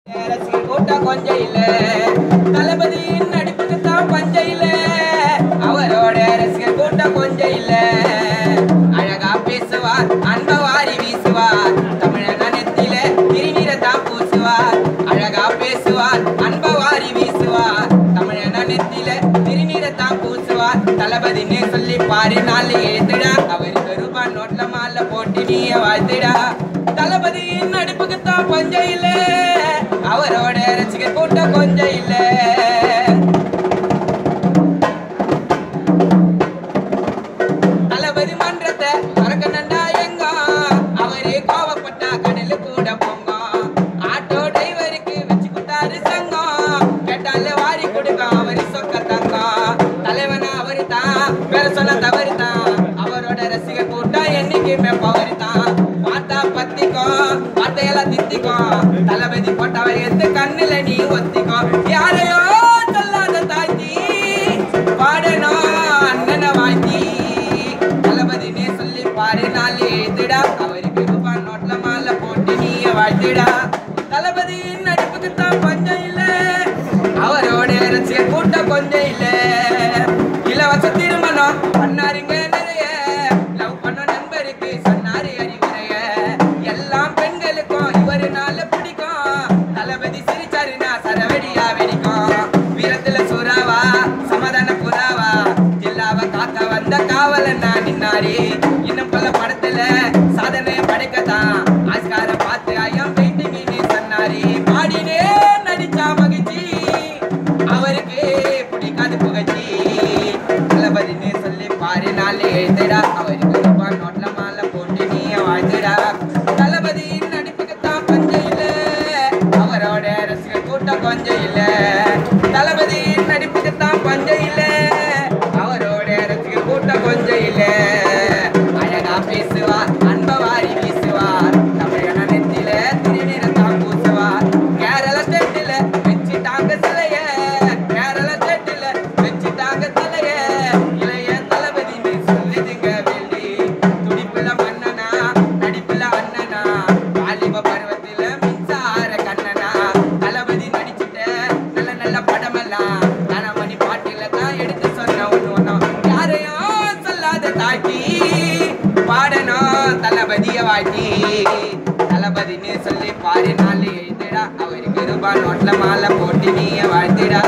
கொஞ்சம் இல்ல தளபதியின் நடிப்புக்கு தான் பஞ்சம் இல்ல அவரோட ரசிகர் கூட்டம் கொஞ்சம் இல்ல அழகா பேசுவார் அன்ப வாரி வீசுவார் தமிழன் நெத்தில திருநீரை தான் பூசுவார் அழகா பேசுவார் அன்ப வாரி வீசுவார் தமிழன் நெத்தில திருநீரை தான் பூசுவார் தளபதினே சொல்லி பாரு நாள் எழுத்துடா அவருக்கு ரூபாய் நோட்ல மாலை போட்டு நீய வாழ்த்துடா தளபதியின் நடிப்புக்கு தான் பஞ்சம் இல்ல அவரோட ரசிகர் கூட்டம் கொஞ்சம் இல்ல தளபதி மன்றத்தை மறக்க நண்டா எங்க அவரே கோவப்பட்டா கடலு கூட போங்க ஆட்டோ டிரைவருக்கு வச்சு கொடுத்தாரு சங்கம் கேட்டால வாரி கொடுக்க அவரு சொக்க தங்கம் தலைவனா அவரு தான் வேற சொன்ன தவறு தான் அவரோட ரசிகர் கூட்டம் என்னைக்குமே பவரு தான் பார்த்தா பத்திக்கும் வார்த்தையெல்லாம் தித்திக்கும் தளபதி போட்டவர் எந்த கண்ணுல நீ ஒத்திக்கும் யாரையோ சொல்லாத தாய்த்தி பாடணும் அண்ணனை வாழ்த்தி தளபதினே சொல்லி பாரு நாள் எழுத்துடா அவருக்கு ரூபாய் நோட்ல மாலை போட்டு நீய வாழ்த்துடா தளபதியின் நடிப்புக்கு தான் பஞ்சம் இல்ல அவரோட ரசிகர் கூட்டம் கொஞ்சம் இல்ல இலவச திருமணம் பண்ணாருங்க நிறைய லவ் பண்ண நண்பருக்கு சொன்னாரு அறிவுரைய எல்லாம் பெண்களுக்கும் இவரு நாள பிடிக்கும் தளபதி சிரிச்சாருனா சரவடியா வெடிக்கும் வீரத்துல சுறாவா சமாதான புறாவா ஜில்லாவை காக்க வந்த காவலன்னா நின்னாரு இன்னும் பல படத்துல சாதனை படைக்கத்தான் ஆஸ்கார பார்த்து ஐயம் பெயிண்டிங் சொன்னாரு பாடினே நடிச்சா மகிழ்ச்சி அவருக்கு பிடிக்காது புகழ்ச்சி தளபதினே சொல்லி பாரு நாள் எழுதுடா அவருக்கு ரூபாய் நோட்ல மாலை போட்டு நீய வாழ்த்துடா தளபதியின் நடிப்புக்கு தான் பஞ்சம் இல்ல அவரோட ரசிகர் கூட்டம் கொஞ்சம் இல்ல தளபதியின் நடிப்புக்கு தான் பஞ்சம் இல்ல அவரோட ரசிகர் கூட்டம் கொஞ்சம் இல்ல அழகா பேசுவார் அன்ப வாரி வீசுவார் தமிழன நெத்தில திருநீரை தான் பூசுவார் கேரள ஸ்டேட்டில வச்சுட்டாங்க சிலைய கேரள ஸ்டேட்டில வச்சுட்டாங்க தலைய இளைய தளபதினு சொல்லுதுங்க வெள்ளி துடிப்புல மன்னனா நடிப்புல அண்ணனா வாலிப பருவத்தில மின்சார கண்ணனா தளபதி நடிச்சுட்ட நல்ல நல்ல படமெல்லாம் கனமணி பாட்டில தான் எடுத்து சொன்ன ஒண்ணு யாரையும் சொல்லாத தாட்டி பாடணும் தளபதிய வாட்டி தளபதினு சொல்லி பாரு நாள் எழுதுடா அவருக்கு ரூபாய் நோட்ல மாலை போட்டு நீய வாழ்த்துடா